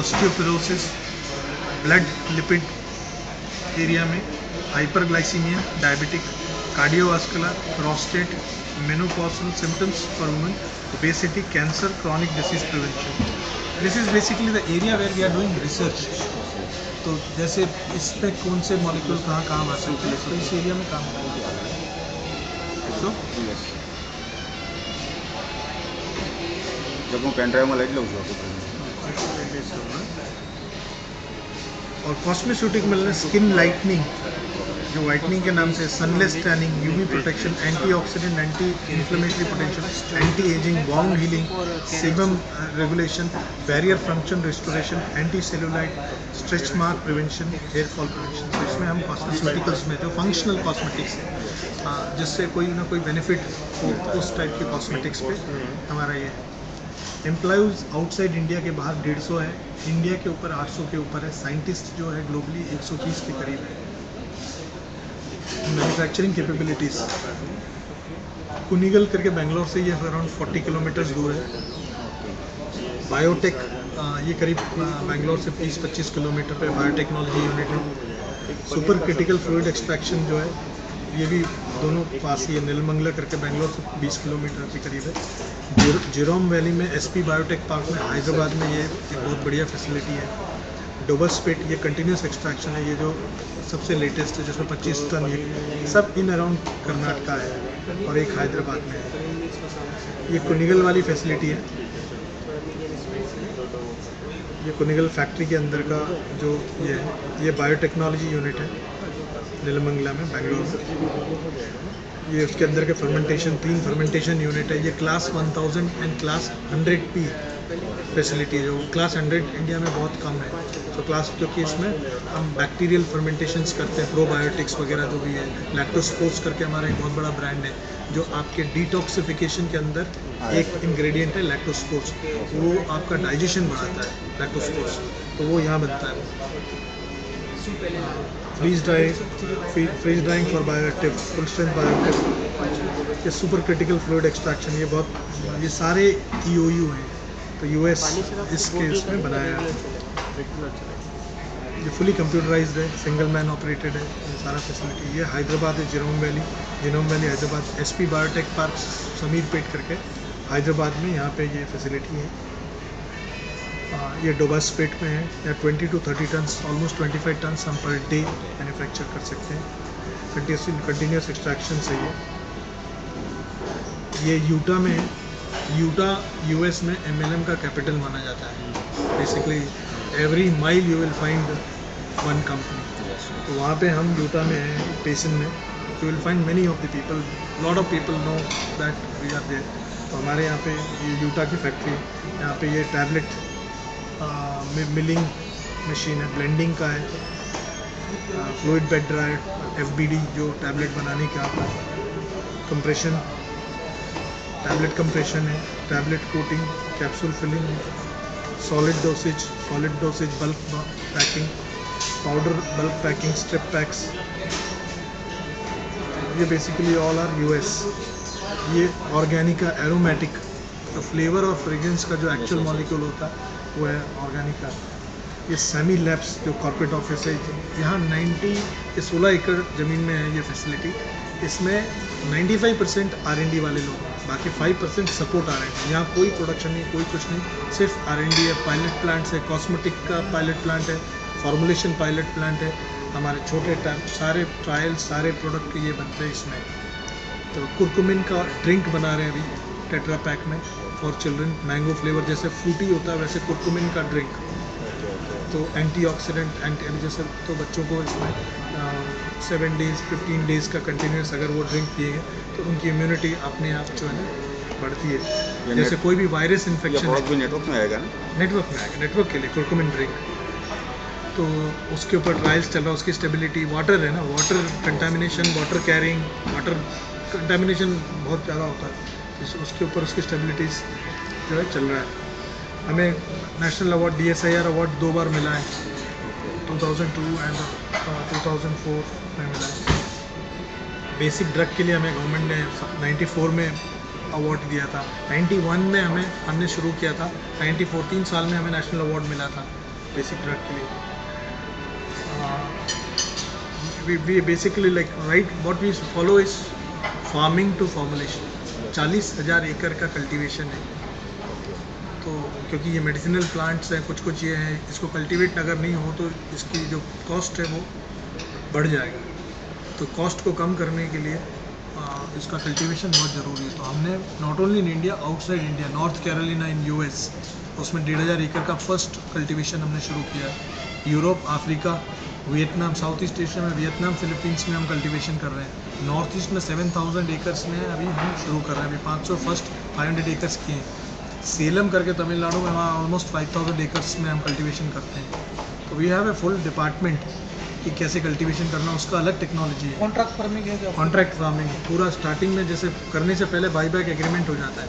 Osteoporosis, blood lipid area में, hyperglycaemia, diabetic, cardiovascular, prostate, menopausal symptoms for women, obesity, cancer, chronic disease prevention. This is basically the area where we are doing research. तो जैसे इस पे कौन से molecule कहाँ काम आ सकते हैं, तो इस एरिया में काम करेंगे. तो जब હું પેન ડ્રાઈવમાં લઈ લઉં છું और कॉस्मेटिक मिलने स्किन लाइटनिंग, जो वाइटनिंग के नाम से, sunless tanning, UV protection, antioxidant, anti inflammatory potential, anti ageing, wound healing, sebum regulation, barrier function restoration, anti cellulite, stretch mark prevention, hair fall prevention. तो इसमें हम कॉस्मेटिकल्स में जो फंक्शनल कॉस्मेटिक्स है, जिससे कोई ना कोई बेनिफिट हो, उस टाइप के कॉस्मेटिक्स पे हमारा ये है. एम्प्लॉयज़ आउटसाइड इंडिया के बाहर 150 है, इंडिया के ऊपर 800 के ऊपर है. साइंटिस्ट जो है ग्लोबली 130 के करीब है. मैन्युफैक्चरिंग कैपेबिलिटीज़, कुनिगल करके बेंगलोर से ये अराउंड 40 किलोमीटर दूर है. बायोटेक ये करीब बेंगलोर से 20-25 किलोमीटर पे बायोटेक्नोलॉजी यूनिट है. सुपर क्रिटिकल फ्लूइड एक्सट्रैक्शन जो है ये भी दोनों पास ही है. नीलमंगला करके बेंगलोर से 20 किलोमीटर के करीब है. जिरोम वैली में एसपी बायोटेक पार्क में हैदराबाद में ये एक बहुत बढ़िया फैसिलिटी है. डोबरस्पेट ये कंटिन्यूस एक्सट्रैक्शन है, ये जो सबसे लेटेस्ट है, जिसमें 25 टन, ये सब इन अराउंड कर्नाटका है और एक हैदराबाद में है. ये कुनिगल वाली फैसिलिटी है. ये कुनिगल फैक्ट्री के अंदर का जो ये है, ये बायोटेक्नोलॉजी यूनिट है नीलमंगला में बेंगलोर में. ये उसके अंदर के फर्मेंटेशन, 3 फर्मेंटेशन यूनिट है. ये class 1000 and class 100P facility है, जो क्लास 100 इंडिया में बहुत कम है. तो क्लास, क्योंकि इसमें हम बैक्टीरियल फर्मेंटेशंस करते हैं, प्रोबायोटिक्स वगैरह जो भी है. लैक्टोस्पोर्स करके हमारा एक बहुत बड़ा ब्रांड है, जो आपके डिटॉक्सिफिकेशन के अंदर एक इंग्रेडिएंट है लैक्टोस्पोर्स. वो आपका डाइजेशन बढ़ाता है लैक्टोस्पोर्स, तो वो यहाँ बनता है. Freeze drying for bioactive, full strength bioactive. ये सुपर क्रिटिकल फ्लूइड एक्सट्रैक्शन, ये बहुत, ये सारे EOU हैं. तो US इस केस में बनाया है. ये फुली कंप्यूटराइज्ड है, सिंगल मैन ऑपरेटेड है ये सारा फैसिलिटी. ये हैदराबाद है, genome valley Hyderabad. SP biotech park Shamirpet करके हैदराबाद में, यहाँ पे ये फैसिलिटी है. ये डोबास्पेट में है. या 20 to 30 टन्स, ऑलमोस्ट 25 टन्स हम पर डे मैन्युफैक्चर कर सकते हैं. कंटिन्यूस एक्सट्रैक्शन से ये यूटा में है. यूटा US में MLM का कैपिटल माना जाता है. Basically every mile you will find one company. तो वहाँ पे हम यूटा में हैं, पेसन में. You will find many of the people, lot of people know that we are there. तो हमारे यहाँ पे ये यूटा की फैक्ट्री, यहाँ पे ये टैबलेट मिलिंग मशीन है, ब्लेंडिंग का है. फ्लूइड बेड ड्रायर, FBD जो टैबलेट बनाने का, कंप्रेशन, टैबलेट कंप्रेशन है, tablet coating, capsule filling, solid dosage bulk packing, powder bulk packing, strip packs. ये बेसिकली ऑल आर US. ये ऑर्गेनिका एरोमेटिक, तो फ्लेवर और फ्रेग्रेंस का जो एक्चुअल मॉलिक्यूल होता है वो है ऑर्गेनिका. ये सेमी लैब्स जो कॉर्पोरेट ऑफिस है, यहाँ 16 एकड़ ज़मीन में है ये फैसिलिटी. इसमें 95% R&D वाले लोग, बाकी 5% सपोर्ट आ रहे हैं. यहाँ कोई प्रोडक्शन नहीं, कोई कुछ नहीं, सिर्फ R&D है. पायलट प्लांट्स है, कॉस्मेटिक का पायलट प्लांट है, फॉर्मुलेशन पायलट प्लांट है. हमारे छोटे सारे ट्रायल्स, सारे प्रोडक्ट ये बनते हैं इसमें. तो कुरकुमिन का ड्रिंक बना रहे हैं अभी टेट्रा पैक में फॉर चिल्ड्रन. मैंगो फ्लेवर, जैसे फ्रूटी होता है वैसे कुरकुमिन का ड्रिंक. तो एंटीऑक्सीडेंट, जैसे, तो बच्चों को इसमें 7 डेज़ 15 डेज़ का कंटिन्यूस अगर वो ड्रिंक पिएंगे तो उनकी इम्यूनिटी अपने आप जो है ना बढ़ती है. जैसे कोई भी वायरस इन्फेक्शन भी नेटवर्क में आएगा ना, नेटवर्क के लिए कुरकुमिन ड्रिंक. तो उसके ऊपर ट्रायल्स चल रहा है. उसकी स्टेबिलिटी, वाटर है ना, water contamination, water carrying, water contamination बहुत ज़्यादा होता है. उसके ऊपर उसकी स्टेबिलिटीज़ जो है चल रहा है. हमें नेशनल अवार्ड, DSIR अवार्ड 2 बार मिला है, 2002 एंड 2004 में मिला है. बेसिक ड्रग के लिए हमें गवर्नमेंट ने 94 में अवार्ड दिया था. 91 में हमने शुरू किया था. 94 3 साल में हमें नेशनल अवार्ड मिला था. बेसिक ड्रग के लिए we basically like right what we follow is farming to formulation 40,000 एकड़ का कल्टीवेशन है तो क्योंकि ये मेडिसिनल प्लांट्स हैं कुछ ये हैं इसको कल्टीवेट अगर नहीं हो तो इसकी जो कॉस्ट है वो बढ़ जाएगा तो कॉस्ट को कम करने के लिए इसका कल्टीवेशन बहुत ज़रूरी है तो हमने not only in India outside India north Carolina in US उसमें 1,500 एकड़ का फर्स्ट कल्टीवेशन हमने शुरू किया है Europe Africa Vietnam south east Asia में वियतनाम फिलीपींस में हम कल्टीवेशन कर रहे हैं नॉर्थ ईस्ट में 7,000 एकर्स में अभी हम शुरू कर रहे हैं अभी 500 फर्स्ट 500 एकर्स किए हैं सेलम करके तमिलनाडु में वहाँ ऑलमोस्ट 5,000 एकर्स में हम कल्टीवेशन करते हैं तो we have a full department कि कैसे कल्टीवेशन करना उसका अलग टेक्नोलॉजी है कॉन्ट्रैक्ट फार्मिंग है क्या? कॉन्ट्रैक्ट फार्मिंग पूरा स्टार्टिंग में जैसे करने से पहले बाईबैक एग्रीमेंट हो जाता है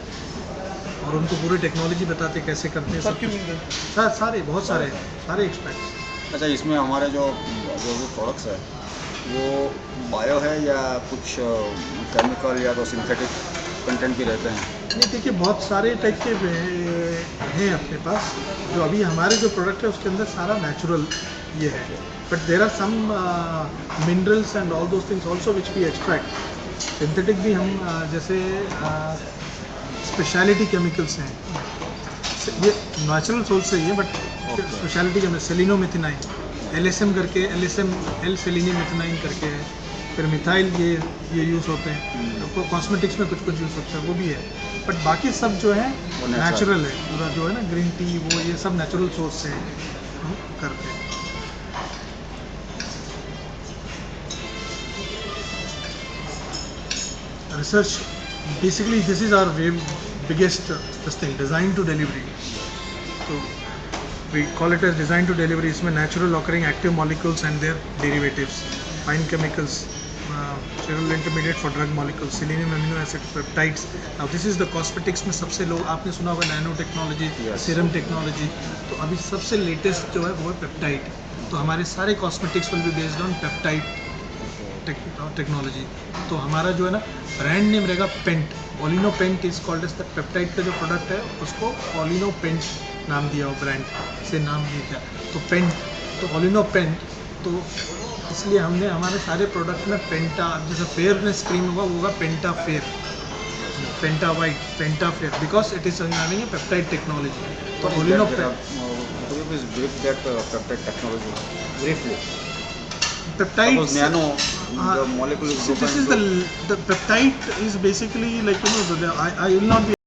और उनको पूरी टेक्नोलॉजी बताते हैं कैसे करते हैं सब क्यों मिल गए? सारे बहुत सारे एक्सपर्ट्स अच्छा इसमें हमारे जो प्रोडक्ट्स है वो बायो है या कुछ केमिकल या तो सिंथेटिक कंटेंट भी रहते हैं? नहीं देखिए बहुत सारे टाइप के हैं अपने पास जो अभी हमारे जो प्रोडक्ट है उसके अंदर सारा नेचुरल ये है but there are some minerals and all those things also which we extract synthetic भी हम जैसे स्पेशलिटी केमिकल्स हैं ये नेचुरल सोर्स से ही है बट स्पेशलिटी के सेलिनोमेथिनाइन LSM करके LSM एल सेलिनीमेथिनाइन करके है फिर मिथाइल ये यूज़ होते हैं तो कॉस्मेटिक्स में कुछ यूज़ होता है वो भी है बट बाकी सब जो है नेचुरल है पूरा जो है ना ग्रीन टी वो ये सब नेचुरल सोर्स से हम करते हैं research basically this is our biggest this thing design to delivery तो we call it as design to delivery इसमें natural occurring active molecules and their derivatives fine chemicals sterile intermediate for drug molecules selenium amino acid peptides now this is the cosmetics में सबसे लो आपने सुना होगा nano technology serum technology तो अभी सबसे latest जो है वो है पेप्टाइड तो हमारे सारे cosmetics will be based on peptide technology तो हमारा जो है ना ब्रांड नेम रहेगा Pent Olinopent is called as the peptide का जो प्रोडक्ट है उसको ओलिनोपेंट नाम दिया हो ब्रांड से नाम दिया गया तो पेंट तो ओलिनोपेंट तो इसलिए हमने हमारे सारे प्रोडक्ट में पेंटा जैसे फेयरनेस क्रीम होगा वो होगा Penta fair Penta white Penta fair because it is having a peptide technology तो Olinopent peptide nano the molecule is so this is the peptide is basically like I will not be